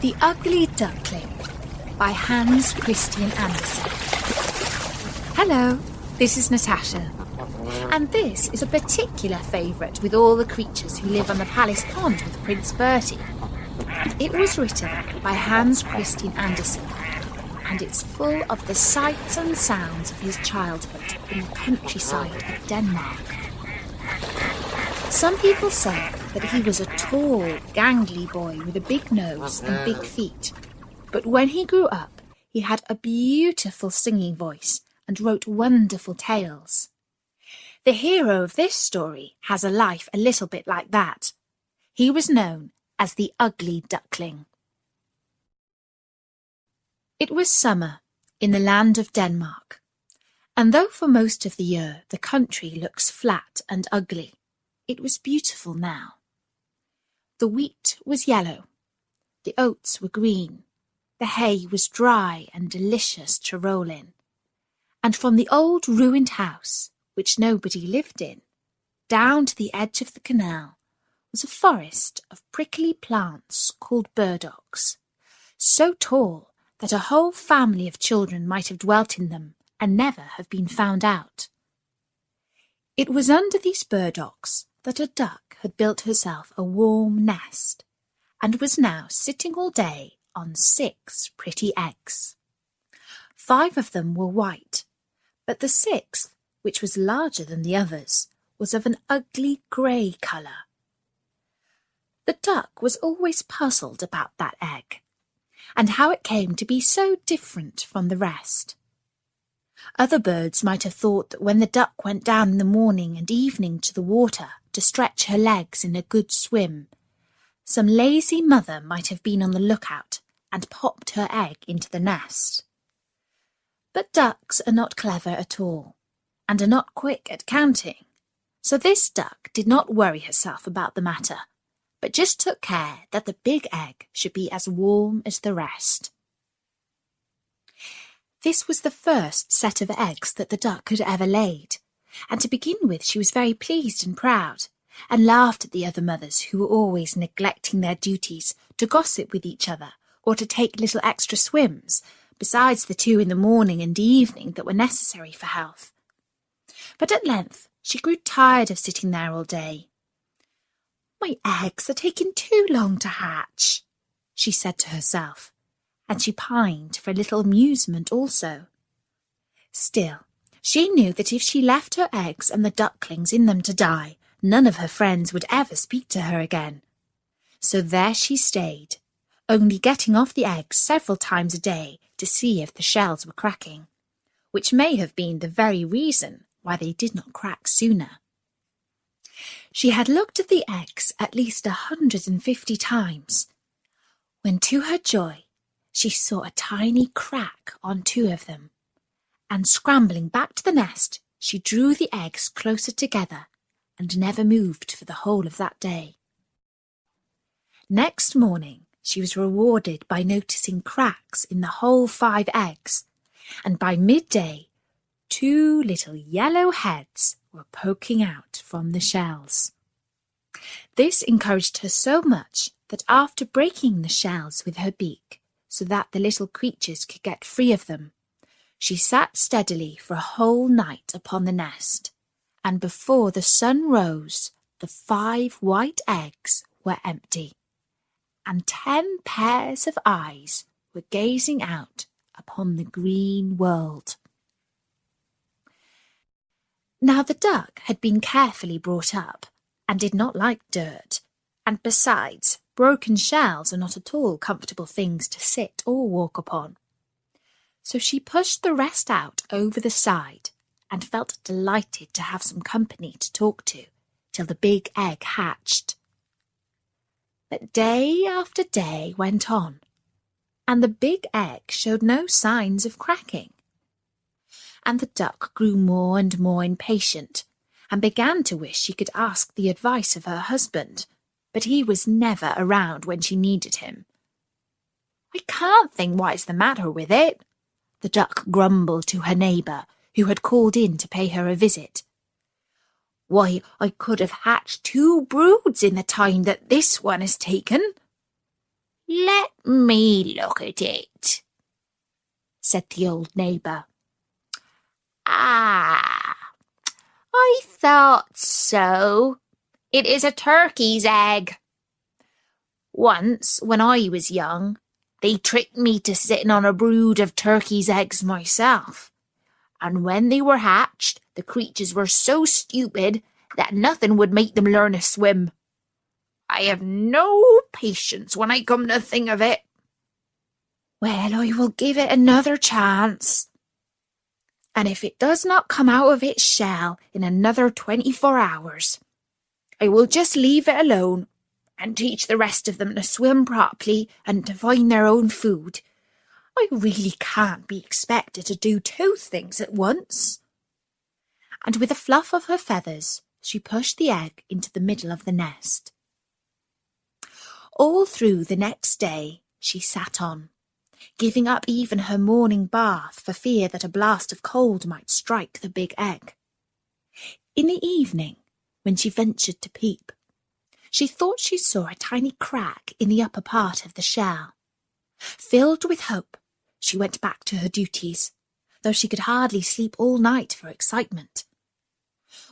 The Ugly Duckling by Hans Christian Andersen. Hello, this is Natasha, and this is a particular favourite with all the creatures who live on the Palace Pond with Prince Bertie. It was written by Hans Christian Andersen, and it's full of the sights and sounds of his childhood in the countryside of Denmark. Some people say that he was a tall, gangly boy with a big nose and big feet. But when he grew up, he had a beautiful singing voice and wrote wonderful tales. The hero of this story has a life a little bit like that. He was known as the Ugly Duckling. It was summer in the land of Denmark, and though for most of the year the country looks flat and ugly, it was beautiful now. The wheat was yellow, the oats were green, the hay was dry and delicious to roll in, and from the old ruined house, which nobody lived in, down to the edge of the canal was a forest of prickly plants called burdocks, so tall that a whole family of children might have dwelt in them and never have been found out. It was under these burdocks that a duck had built herself a warm nest, and was now sitting all day on 6 pretty eggs. 5 of them were white, but the 6th, which was larger than the others, was of an ugly grey colour. The duck was always puzzled about that egg, and how it came to be so different from the rest. Other birds might have thought that when the duck went down in the morning and evening to the water to stretch her legs in a good swim, some lazy mother might have been on the lookout and popped her egg into the nest. But ducks are not clever at all, and are not quick at counting, so this duck did not worry herself about the matter, but just took care that the big egg should be as warm as the rest. This was the first set of eggs that the duck had ever laid, and to begin with she was very pleased and proud, and laughed at the other mothers who were always neglecting their duties to gossip with each other or to take little extra swims, besides the 2 in the morning and evening that were necessary for health. But at length she grew tired of sitting there all day. "My eggs are taking too long to hatch," she said to herself, and she pined for a little amusement also. Still, she knew that if she left her eggs and the ducklings in them to die, none of her friends would ever speak to her again. So there she stayed, only getting off the eggs several times a day to see if the shells were cracking, which may have been the very reason why they did not crack sooner. She had looked at the eggs at least 150 times, when to her joy she saw a tiny crack on 2 of them, and scrambling back to the nest, she drew the eggs closer together and never moved for the whole of that day. Next morning she was rewarded by noticing cracks in the whole 5 eggs, and by midday 2 little yellow heads were poking out from the shells. This encouraged her so much that after breaking the shells with her beak, so that the little creatures could get free of them, she sat steadily for a whole night upon the nest, and before the sun rose, the 5 white eggs were empty, and 10 pairs of eyes were gazing out upon the green world. Now the duck had been carefully brought up, and did not like dirt, and besides, broken shells are not at all comfortable things to sit or walk upon. So she pushed the rest out over the side, and felt delighted to have some company to talk to, till the big egg hatched. But day after day went on, and the big egg showed no signs of cracking. And the duck grew more and more impatient, and began to wish she could ask the advice of her husband, but he was never around when she needed him. "I can't think what is the matter with it," the duck grumbled to her neighbour, who had called in to pay her a visit. "Why, I could have hatched 2 broods in the time that this one has taken." "Let me look at it," said the old neighbour. "Ah, I thought so. It is a turkey's egg. Once, when I was young, they tricked me to sitting on a brood of turkey's eggs myself, and when they were hatched, the creatures were so stupid that nothing would make them learn to swim. I have no patience when I come to think of it." "Well, I will give it another chance, and if it does not come out of its shell in another 24 hours, I will just leave it alone and teach the rest of them to swim properly and to find their own food. I really can't be expected to do two things at once." And with a fluff of her feathers, she pushed the egg into the middle of the nest. All through the next day she sat on, giving up even her morning bath for fear that a blast of cold might strike the big egg. In the evening, when she ventured to peep, she thought she saw a tiny crack in the upper part of the shell. Filled with hope, she went back to her duties, though she could hardly sleep all night for excitement.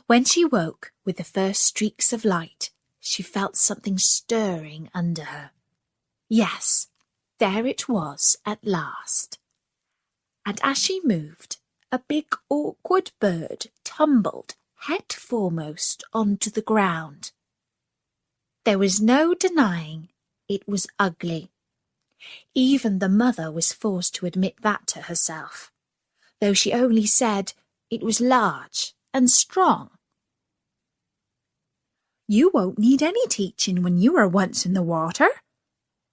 When she woke with the first streaks of light, she felt something stirring under her. Yes, there it was at last. And as she moved, a big awkward bird tumbled head foremost onto the ground. There was no denying it was ugly. Even the mother was forced to admit that to herself, though she only said it was large and strong. "You won't need any teaching when you are once in the water,"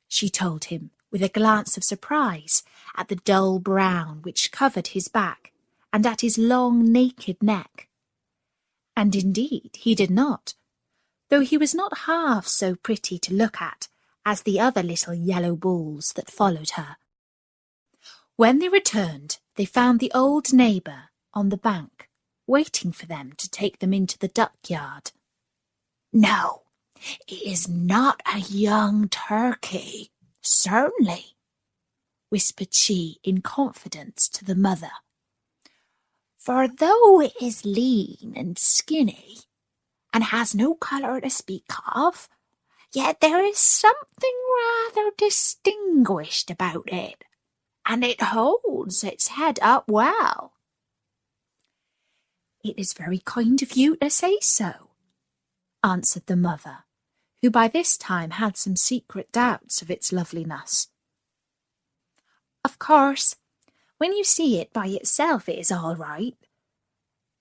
she told him, with a glance of surprise at the dull brown which covered his back and at his long naked neck. And indeed he did not, though he was not half so pretty to look at as the other little yellow balls that followed her. When they returned, they found the old neighbour on the bank, waiting for them to take them into the duck-yard. "No, it is not a young turkey, certainly," whispered she in confidence to the mother. "For though it is lean and skinny, and has no colour to speak of, yet there is something rather distinguished about it, and it holds its head up well." "It is very kind of you to say so," answered the mother, who by this time had some secret doubts of its loveliness. "Of course, when you see it by itself it is all right,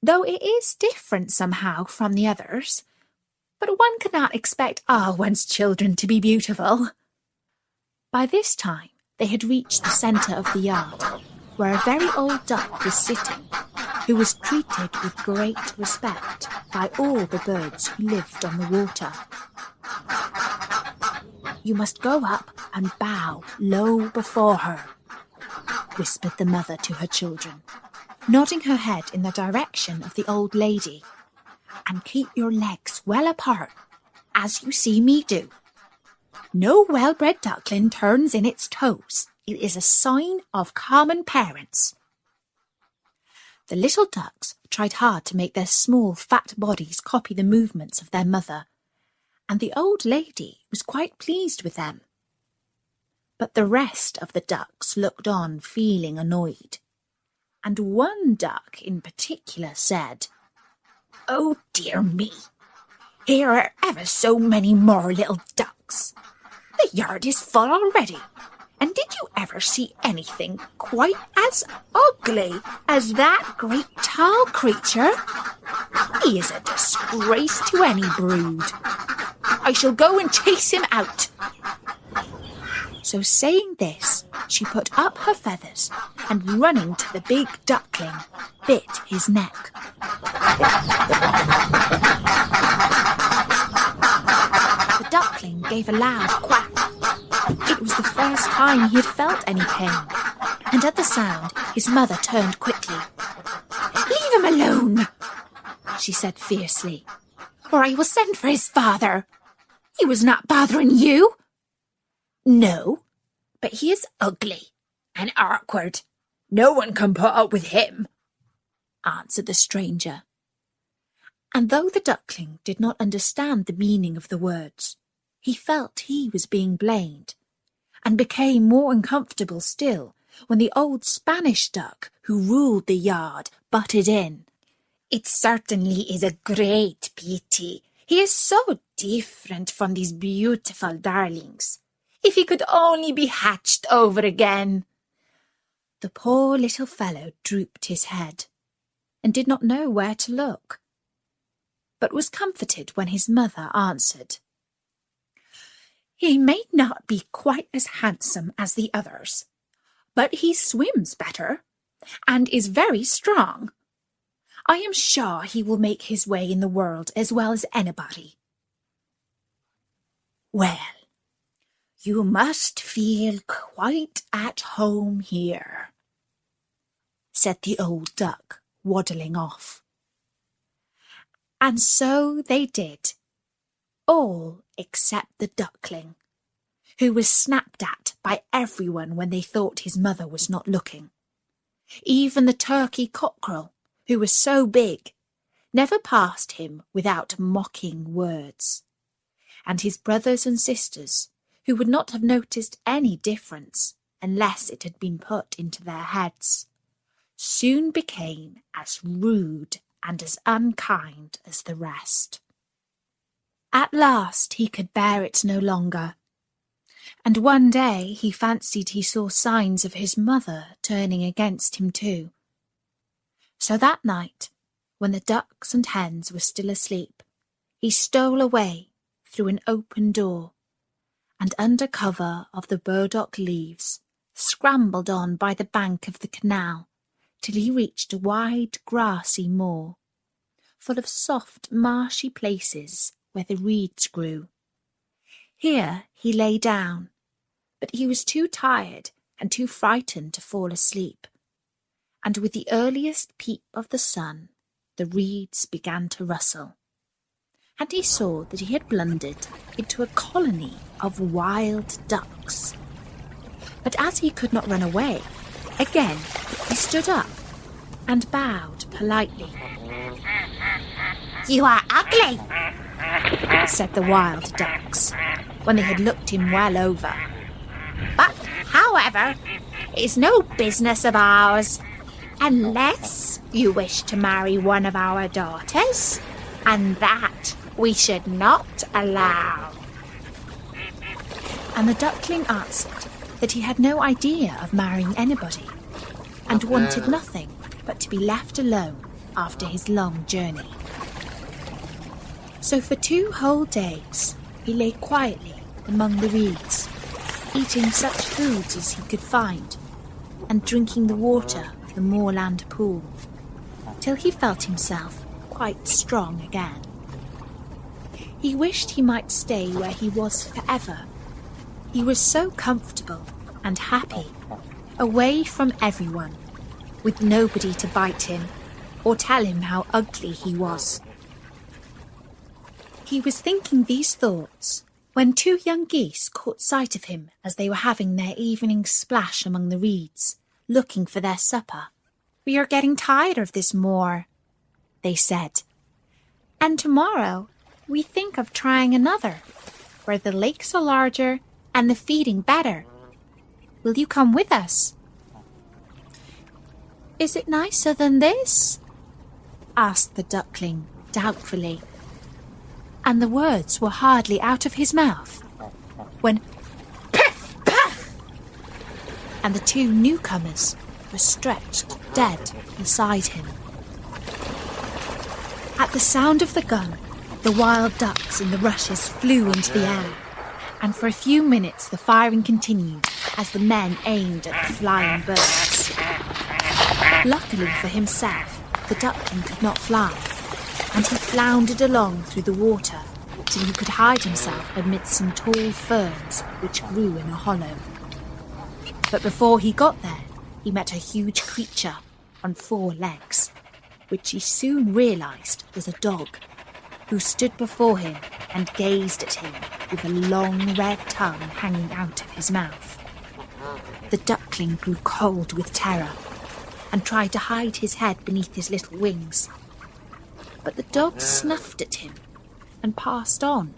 though it is different somehow from the others, but one cannot expect all one's children to be beautiful." By this time they had reached the centre of the yard, where a very old duck was sitting, who was treated with great respect by all the birds who lived on the water. "You must go up and bow low before her," whispered the mother to her children, nodding her head in the direction of the old lady, "and keep your legs well apart, as you see me do. No well-bred duckling turns in its toes. It is a sign of common parents." The little ducks tried hard to make their small, fat bodies copy the movements of their mother, and the old lady was quite pleased with them. But the rest of the ducks looked on, feeling annoyed, and one duck in particular said, "Oh dear me, here are ever so many more little ducks. The yard is full already, and did you ever see anything quite as ugly as that great tall creature? He is a disgrace to any brood. I shall go and chase him out." So saying this, she put up her feathers and, running to the big duckling, bit his neck. The duckling gave a loud quack. It was the first time he had felt any pain, and at the sound his mother turned quickly. "Leave him alone," she said fiercely, "or I will send for his father. He was not bothering you." No, but he is ugly and awkward. No one can put up with him, answered the stranger. And though the duckling did not understand the meaning of the words, he felt he was being blamed, and became more uncomfortable still when the old Spanish duck who ruled the yard butted in. It certainly is a great pity. He is so different from these beautiful darlings. If he could only be hatched over again. The poor little fellow drooped his head, and did not know where to look, but was comforted when his mother answered, He may not be quite as handsome as the others, but he swims better, and is very strong. I am sure he will make his way in the world as well as anybody. Well, you must feel quite at home here, said the old duck, waddling off. And so they did, all except the duckling, who was snapped at by everyone when they thought his mother was not looking. Even the turkey cockerel, who was so big, never passed him without mocking words. And his brothers and sisters, who would not have noticed any difference unless it had been put into their heads, soon became as rude and as unkind as the rest. At last he could bear it no longer, and one day he fancied he saw signs of his mother turning against him too. So that night, when the ducks and hens were still asleep, he stole away through an open door, and under cover of the burdock leaves scrambled on by the bank of the canal till he reached a wide grassy moor, full of soft marshy places where the reeds grew. Here he lay down, but he was too tired and too frightened to fall asleep, and with the earliest peep of the sun the reeds began to rustle, and he saw that he had blundered into a colony of wild ducks. But as he could not run away, again he stood up and bowed politely. "You are ugly," said the wild ducks, when they had looked him well over. "But, however, it is no business of ours, unless you wish to marry one of our daughters, and that we should not allow." And the duckling answered that he had no idea of marrying anybody, and wanted nothing but to be left alone after his long journey. So for 2 whole days he lay quietly among the reeds, eating such foods as he could find, and drinking the water of the moorland pool, till he felt himself quite strong again. He wished he might stay where he was forever. He was so comfortable and happy, away from everyone, with nobody to bite him or tell him how ugly he was. He was thinking these thoughts when 2 young geese caught sight of him as they were having their evening splash among the reeds, looking for their supper. "We are getting tired of this moor," they said, "and tomorrow we think of trying another, where the lakes are larger and the feeding better. Will you come with us?" "Is it nicer than this?" asked the duckling doubtfully. And the words were hardly out of his mouth when "Piff! Paff!" and the 2 newcomers were stretched dead beside him. At the sound of the gun, the wild ducks in the rushes flew into the air, and for a few minutes the firing continued as the men aimed at the flying birds. Luckily for himself, the duckling could not fly, and he floundered along through the water till he could hide himself amidst some tall ferns which grew in a hollow. But before he got there, he met a huge creature on 4 legs, which he soon realised was a dog, who stood before him and gazed at him with a long red tongue hanging out of his mouth. The duckling grew cold with terror and tried to hide his head beneath his little wings. But the dog snuffed at him and passed on,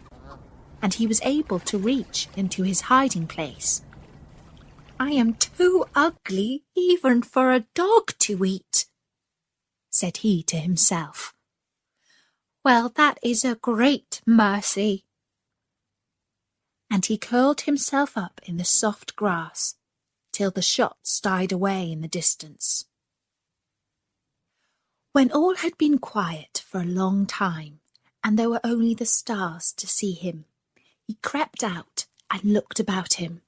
and he was able to reach into his hiding place. "I am too ugly even for a dog to eat," said he to himself. "Well, that is a great mercy." And he curled himself up in the soft grass till the shots died away in the distance. When all had been quiet for a long time, and there were only the stars to see him, he crept out and looked about him.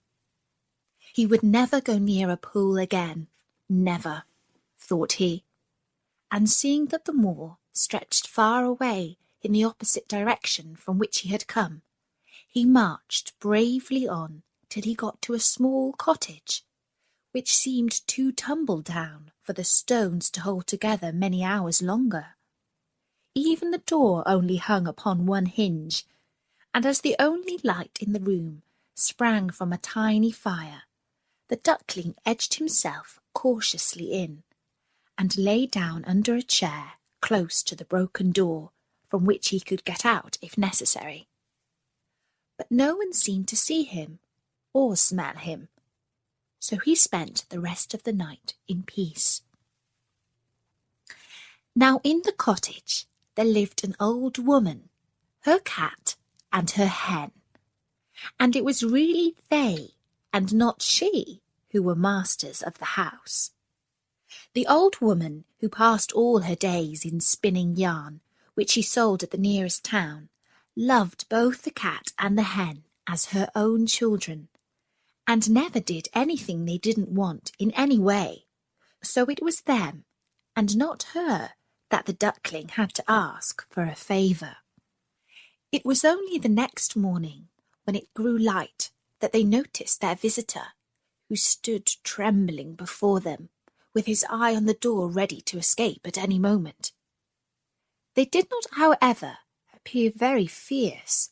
He would never go near a pool again, never, thought he, and seeing that the moor stretched far away in the opposite direction from which he had come, he marched bravely on till he got to a small cottage, which seemed too tumble down for the stones to hold together many hours longer. Even the door only hung upon one hinge, and as the only light in the room sprang from a tiny fire, the duckling edged himself cautiously in, and lay down under a chair close to the broken door, from which he could get out if necessary. But no one seemed to see him or smell him, so he spent the rest of the night in peace. Now in the cottage there lived an old woman, her cat, and her hen, and it was really they and not she who were masters of the house. The old woman, who passed all her days in spinning yarn, which she sold at the nearest town, loved both the cat and the hen as her own children, and never did anything they didn't want in any way, so it was them, and not her, that the duckling had to ask for a favour. It was only the next morning, when it grew light, that they noticed their visitor, who stood trembling before them, with his eye on the door ready to escape at any moment. They did not, however, appear very fierce,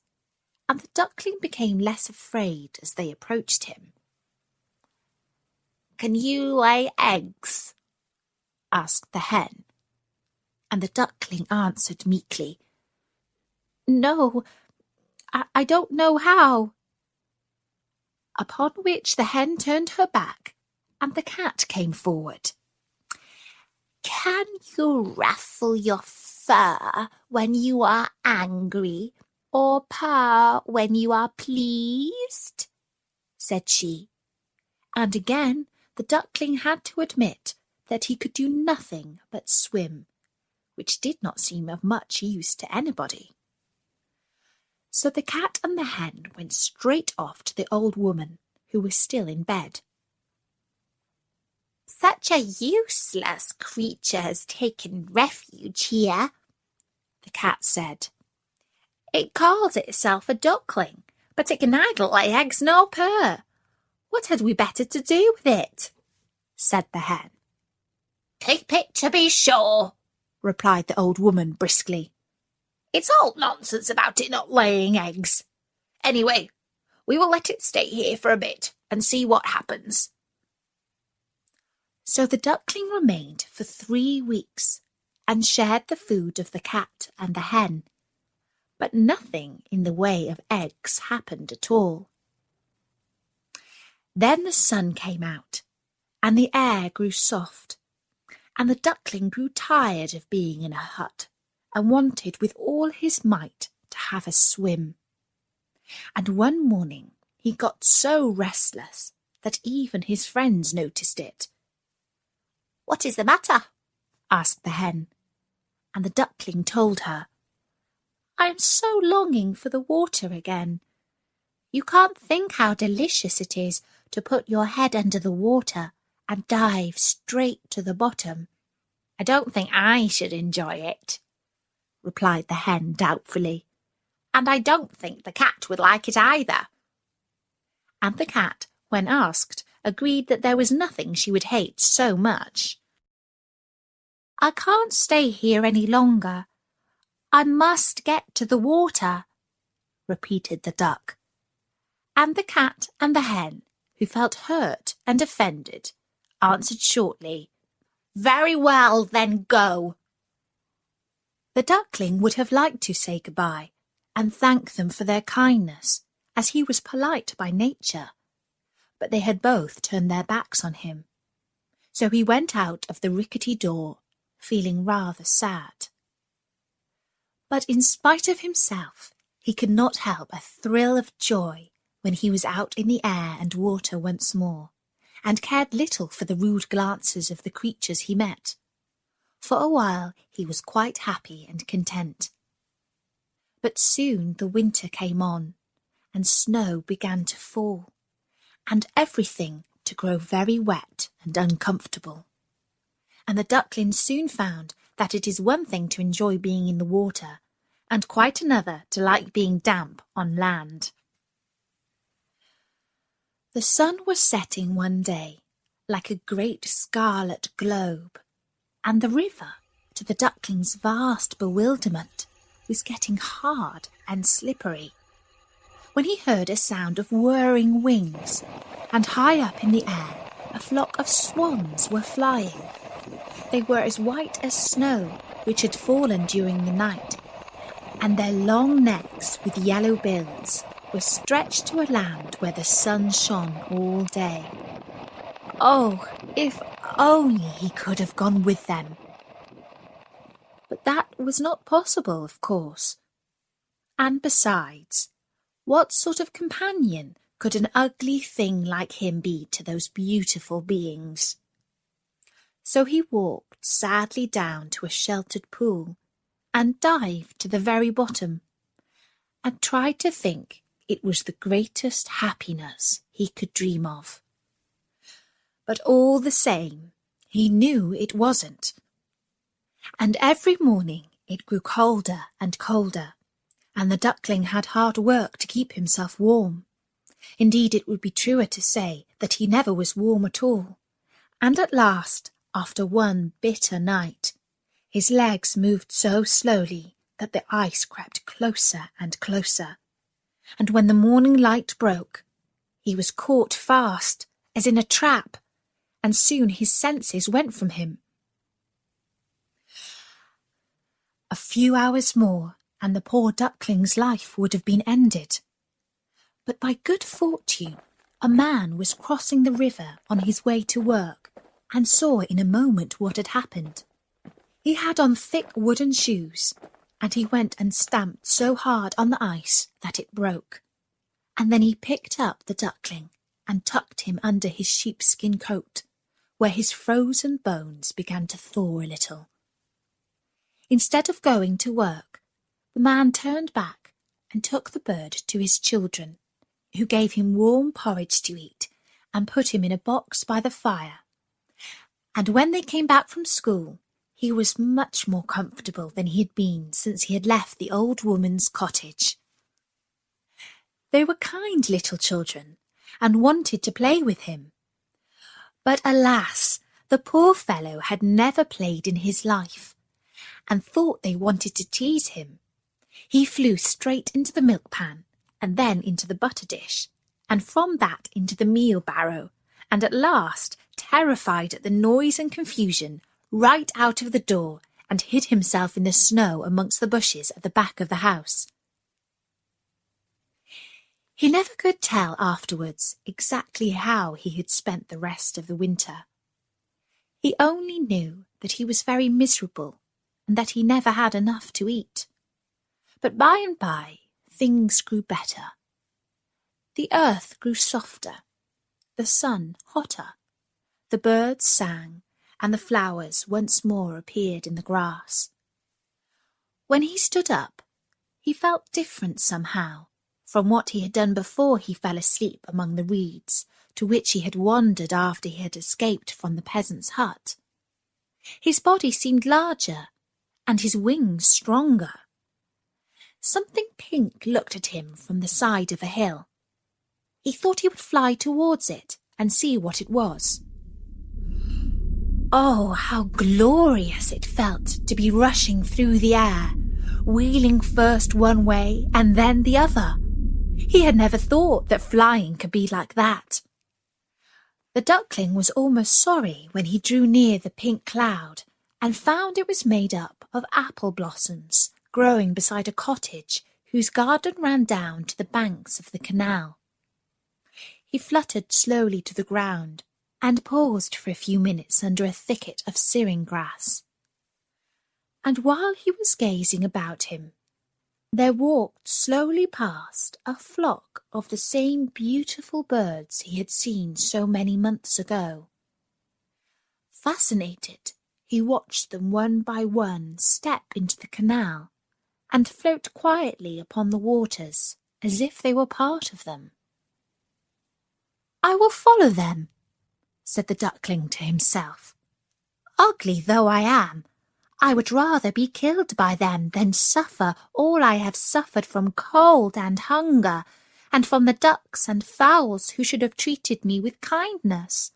and the duckling became less afraid as they approached him. "Can you lay eggs?" asked the hen, and the duckling answered meekly, "No, I don't know how." Upon which the hen turned her back, and the cat came forward. "Can you ruffle your fur when you are angry, or purr when you are pleased?" said she, and again the duckling had to admit that he could do nothing but swim, which did not seem of much use to anybody. So the cat and the hen went straight off to the old woman, who was still in bed. "Such a useless creature has taken refuge here," the cat said. "It calls itself a duckling, but it can neither lay eggs nor purr. What had we better to do with it?" said the hen. "Keep it, to be sure," replied the old woman briskly. "It's all nonsense about it not laying eggs. Anyway, we will let it stay here for a bit and see what happens." So the duckling remained for 3 weeks and shared the food of the cat and the hen, but nothing in the way of eggs happened at all. Then the sun came out, and the air grew soft, and the duckling grew tired of being in a hut, and wanted with all his might to have a swim. And one morning he got so restless that even his friends noticed it. "What is the matter?" asked the hen, and the duckling told her, "I am so longing for the water again. You can't think how delicious it is to put your head under the water and dive straight to the bottom." "I don't think I should enjoy it," replied the hen doubtfully, "and I don't think the cat would like it either." And the cat, when asked, agreed that there was nothing she would hate so much. "I can't stay here any longer. I must get to the water," repeated the duck. And the cat and the hen, who felt hurt and offended, answered shortly, "Very well, then go." The duckling would have liked to say goodbye and thank them for their kindness, as he was polite by nature, but they had both turned their backs on him. So he went out of the rickety door, feeling rather sad. But in spite of himself, he could not help a thrill of joy when he was out in the air and water once more, and cared little for the rude glances of the creatures he met. For a while he was quite happy and content. But soon the winter came on, and snow began to fall, and everything to grow very wet and uncomfortable. And the duckling soon found that it is one thing to enjoy being in the water, and quite another to like being damp on land. The sun was setting one day, like a great scarlet globe, and the river, to the duckling's vast bewilderment, was getting hard and slippery, when he heard a sound of whirring wings, and high up in the air a flock of swans were flying. They were as white as snow, which had fallen during the night, and their long necks with yellow bills were stretched to a land where the sun shone all day. Oh, if only he could have gone with them! But that was not possible, of course. And besides, what sort of companion could an ugly thing like him be to those beautiful beings? So he walked sadly down to a sheltered pool, and dived to the very bottom, and tried to think it was the greatest happiness he could dream of. But all the same, he knew it wasn't. And every morning it grew colder and colder, and the duckling had hard work to keep himself warm. Indeed, it would be truer to say that he never was warm at all. And at last, after one bitter night, his legs moved so slowly that the ice crept closer and closer, and when the morning light broke, he was caught fast, as in a trap, and soon his senses went from him. A few hours more, and the poor duckling's life would have been ended. But by good fortune, a man was crossing the river on his way to work, and saw in a moment what had happened. He had on thick wooden shoes, and he went and stamped so hard on the ice that it broke. And then he picked up the duckling and tucked him under his sheepskin coat, where his frozen bones began to thaw a little. Instead of going to work, the man turned back and took the bird to his children, who gave him warm porridge to eat and put him in a box by the fire. And when they came back from school, he was much more comfortable than he had been since he had left the old woman's cottage. They were kind little children, and wanted to play with him. But alas, the poor fellow had never played in his life, and thought they wanted to tease him. He flew straight into the milk pan, and then into the butter dish, and from that into the meal barrow, and at last, terrified at the noise and confusion, right out of the door, and hid himself in the snow amongst the bushes at the back of the house. He never could tell afterwards exactly how he had spent the rest of the winter. He only knew that he was very miserable, and that he never had enough to eat. But by and by things grew better. The earth grew softer, the sun hotter, the birds sang, and the flowers once more appeared in the grass. When he stood up, he felt different somehow from what he had done before he fell asleep among the reeds, to which he had wandered after he had escaped from the peasant's hut. His body seemed larger, and his wings stronger. Something pink looked at him from the side of a hill. He thought he would fly towards it and see what it was. Oh, how glorious it felt to be rushing through the air, wheeling first one way and then the other. He had never thought that flying could be like that. The duckling was almost sorry when he drew near the pink cloud and found it was made up of apple blossoms growing beside a cottage whose garden ran down to the banks of the canal. He fluttered slowly to the ground and paused for a few minutes under a thicket of syring grass. And while he was gazing about him, there walked slowly past a flock of the same beautiful birds he had seen so many months ago. Fascinated, he watched them one by one step into the canal and float quietly upon the waters as if they were part of them. "I will follow them," said the duckling to himself. "Ugly though I am, I would rather be killed by them than suffer all I have suffered from cold and hunger, and from the ducks and fowls who should have treated me with kindness."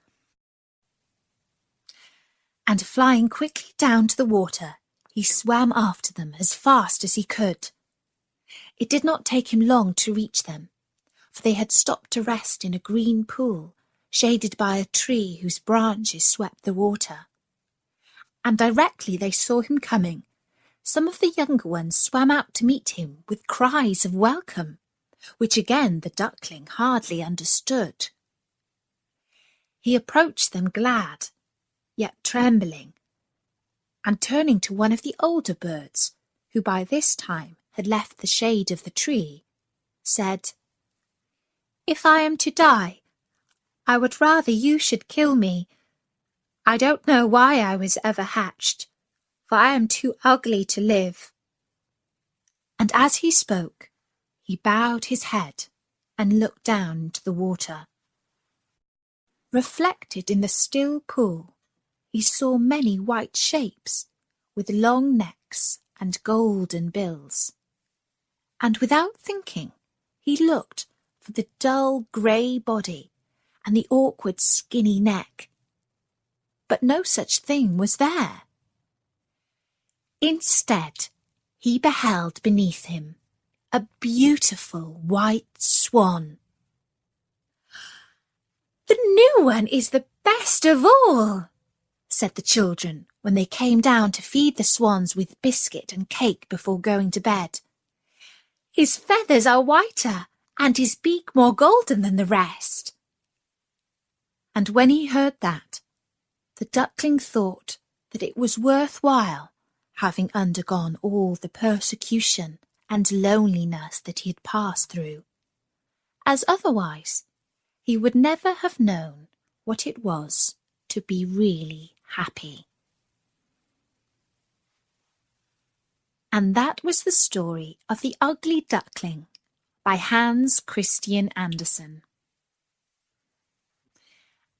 And flying quickly down to the water, he swam after them as fast as he could. It did not take him long to reach them, for they had stopped to rest in a green pool, shaded by a tree whose branches swept the water. And directly they saw him coming, some of the younger ones swam out to meet him with cries of welcome, which again the duckling hardly understood. He approached them glad, yet trembling, and turning to one of the older birds, who by this time had left the shade of the tree, said, "If I am to die, I would rather you should kill me. I don't know why I was ever hatched, for I am too ugly to live." And as he spoke, he bowed his head and looked down into the water. Reflected in the still pool, he saw many white shapes with long necks and golden bills. And without thinking, he looked for the dull grey body and the awkward skinny neck. But no such thing was there. Instead, he beheld beneath him a beautiful white swan. "The new one is the best of all," said the children when they came down to feed the swans with biscuit and cake before going to bed. "His feathers are whiter and his beak more golden than the rest." And when he heard that, the duckling thought that it was worth while having undergone all the persecution and loneliness that he had passed through, as otherwise he would never have known what it was to be really happy. And that was the story of The Ugly Duckling by Hans Christian Andersen.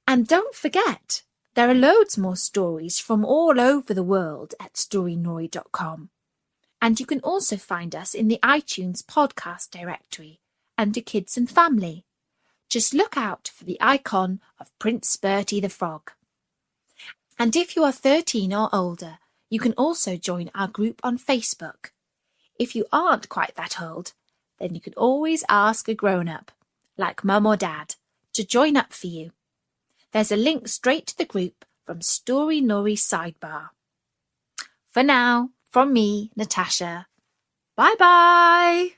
And don't forget, there are loads more stories from all over the world at storynori.com. And you can also find us in the iTunes podcast directory under Kids and Family. Just look out for the icon of Prince Bertie the Frog. And if you are 13 or older, you can also join our group on Facebook. If you aren't quite that old, then you can always ask a grown-up, like Mum or Dad, to join up for you. There's a link straight to the group from Story Nori's sidebar. For now, from me, Natasha, bye-bye!